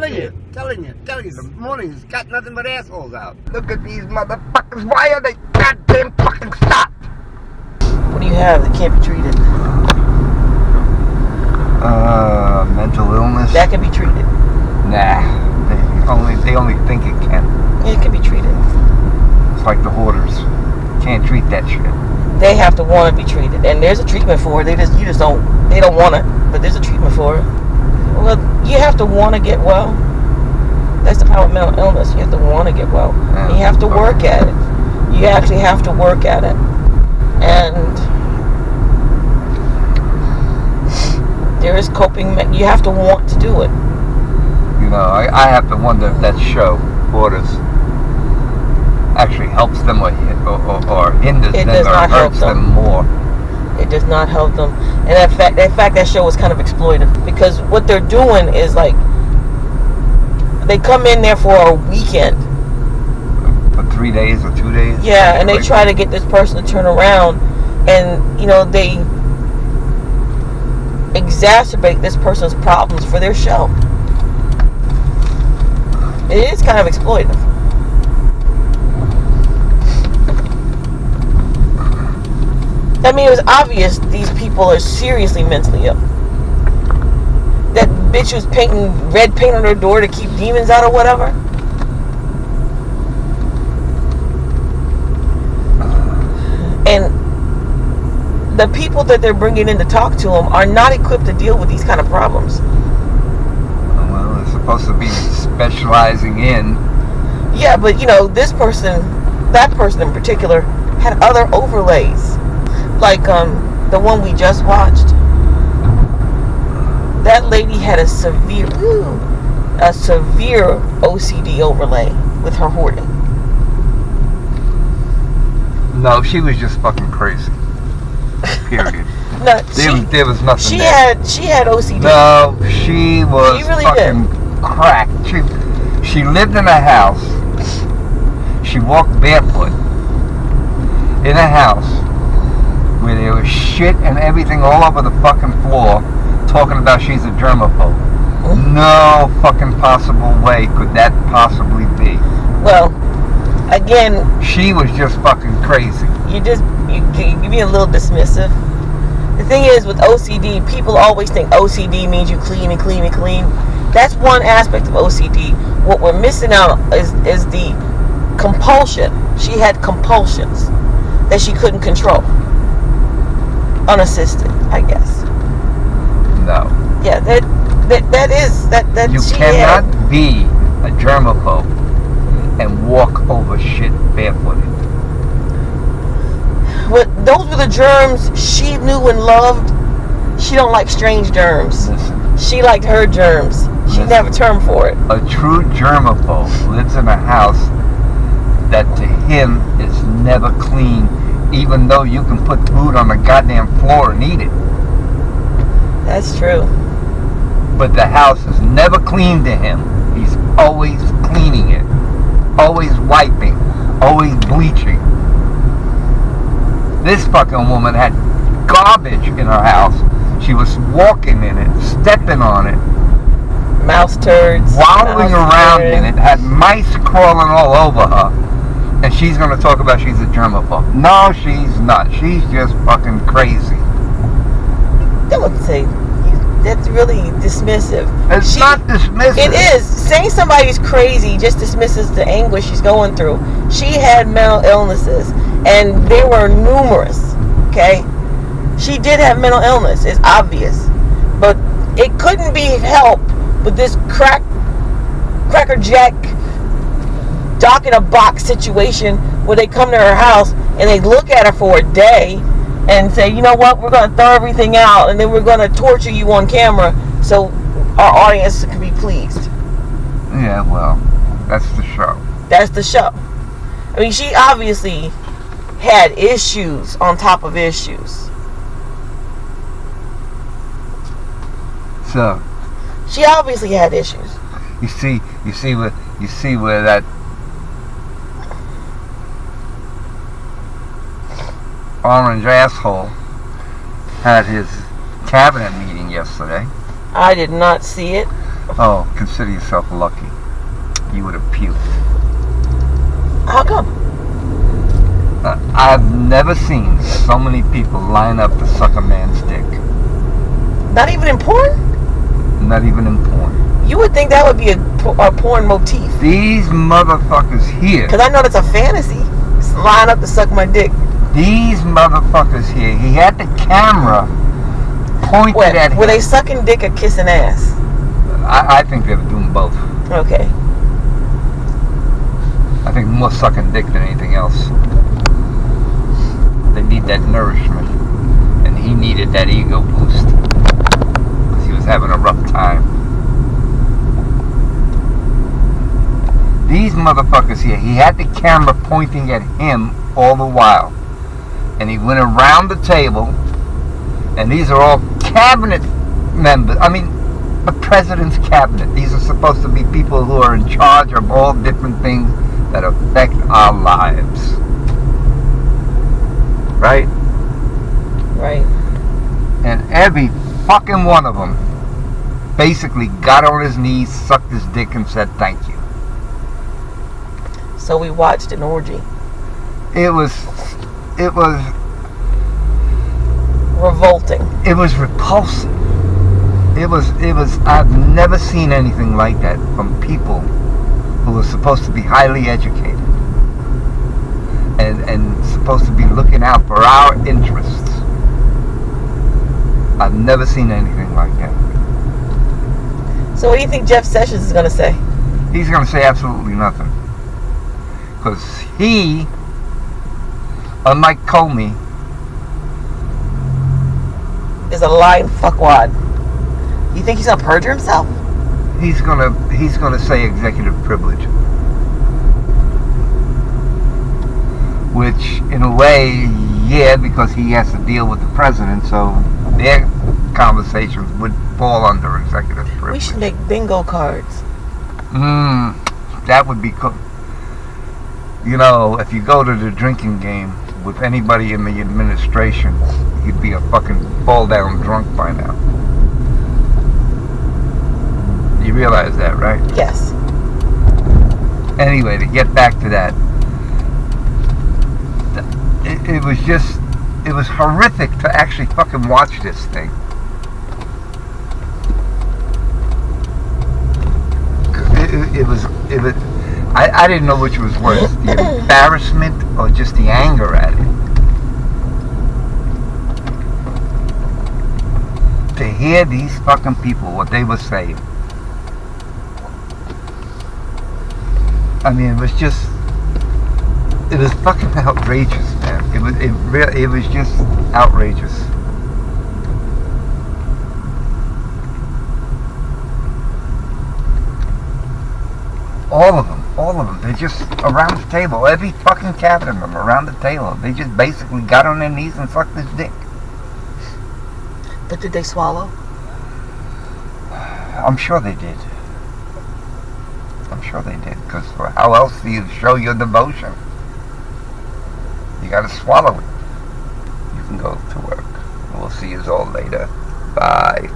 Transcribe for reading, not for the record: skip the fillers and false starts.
telling you. The morning's got nothing but assholes out. Look at these motherfuckers. Why are they goddamn fucking stopped? What do you have that can't be treated? Mental illness. That can be treated. Nah, they only think it can. It can be treated. It's like the hoarders. Can't treat that shit. They have to want to be treated, and there's a treatment for it. They don't want it, but there's a treatment for it. Well, you have to want to get well. That's the power of mental illness. You have to want to get well. Yeah, you have to work at it. You actually have to work at it, and there is coping. You have to want to do it. You know, I have to wonder if that show, Hoarders, actually helps them or hinders them or hurts them more. It does not help them. And in fact, that show was kind of exploitive, because what they're doing is like they come in there for a weekend. For 3 days or 2 days? Yeah, and they try to get this person to turn around, and, you know, they exacerbate this person's problems for their show. It is kind of exploitive. I mean, it was obvious these people are seriously mentally ill. That bitch was painting red paint on her door to keep demons out or whatever. And the people that they're bringing in to talk to them are not equipped to deal with these kind of problems. Well, they're supposed to be specializing in. Yeah, but you know, that person in particular, had other overlays. Like the one we just watched. That lady had a severe OCD overlay with her hoarding. No, she was just fucking crazy. Period. No, there was nothing she there. She had OCD. No, she was really fucking cracked. She lived in a house. She walked barefoot in a house where there was shit and everything all over the fucking floor, talking about she's a germaphobe. Mm-hmm. No fucking possible way could that possibly be. Well, again, she was just fucking crazy. You be a little dismissive. The thing is, with OCD, people always think OCD means you clean and clean and clean. That's one aspect of OCD. What we're missing out is the compulsion. She had compulsions that she couldn't control. Unassisted, I guess. No. Yeah, that you cannot be a germaphobe and walk over shit barefooted. Those were the germs she knew and loved. She don't like strange germs. Listen. She liked her germs. She didn't have a term for it. A true germaphobe lives in a house that to him is never clean, even though you can put food on the goddamn floor and eat it. That's true. But the house is never clean to him. He's always cleaning it, always wiping, always bleaching. This fucking woman had garbage in her house. She was walking in it, stepping on it, mouse turds, wallowing around in it, had mice crawling all over her, and she's going to talk about she's a germaphobe. No, she's not. She's just fucking crazy. Don't say that's really dismissive. It's not dismissive. It is. Saying somebody's crazy just dismisses the anguish she's going through. She had mental illnesses, and they were numerous. Okay, she did have mental illness. It's obvious, but it couldn't be helped with this crackerjack dock in a box situation where they come to her house and they look at her for a day and say, you know what, we're going to throw everything out and then we're going to torture you on camera so our audience can be pleased. Yeah, well, that's the show. That's the show. I mean, she obviously had issues on top of issues. So she obviously had issues. You see where that orange asshole had his cabinet meeting yesterday. I did not see it. Oh, consider yourself lucky. You would have puked. How come? I've never seen so many people line up to suck a man's dick. Not even in porn? Not even in porn. You would think that would be a porn motif. These motherfuckers here. Because I know that's a fantasy. Line up to suck my dick. These motherfuckers here. He had the camera pointed at him. Were they sucking dick or kissing ass? I think they were doing both. Okay. I think more sucking dick than anything else. They need that nourishment. And he needed that ego boost. Because he was having a rough time. These motherfuckers here, he had the camera pointing at him all the while. And he went around the table. And these are all cabinet members. I mean, the president's cabinet. These are supposed to be people who are in charge of all different things that affect our lives. Right? Right. And every fucking one of them basically got on his knees, sucked his dick, and said thank you. So we watched an orgy. It was revolting. It was repulsive. It was I've never seen anything like that from people who are supposed to be highly educated and supposed to be looking out for our interests. I've never seen anything like that. So what do you think Jeff Sessions is going to say? He's going to say absolutely nothing. Because he, unlike Comey, is a lying fuckwad. You think he's going to perjure himself? He's gonna say executive privilege. Which, in a way, yeah, because he has to deal with the president, so their conversations would fall under executive privilege. We should make bingo cards. That would be cool. You know, if you go to the drinking game with anybody in the administration, you'd be a fucking fall down drunk by now. You realize that, right? Yes. Anyway, to get back to that, it was horrific to actually fucking watch this thing. It was I didn't know which was worse, the embarrassment or just the anger at it. To hear these fucking people, what they were saying. I mean, it was fucking outrageous, man. It was just outrageous. All of them. They're just around the table. Every fucking cabinet member around the table. They just basically got on their knees and sucked his dick. But did they swallow? I'm sure they did. Because how else do you show your devotion? You gotta swallow it. You can go to work. We'll see you all later. Bye.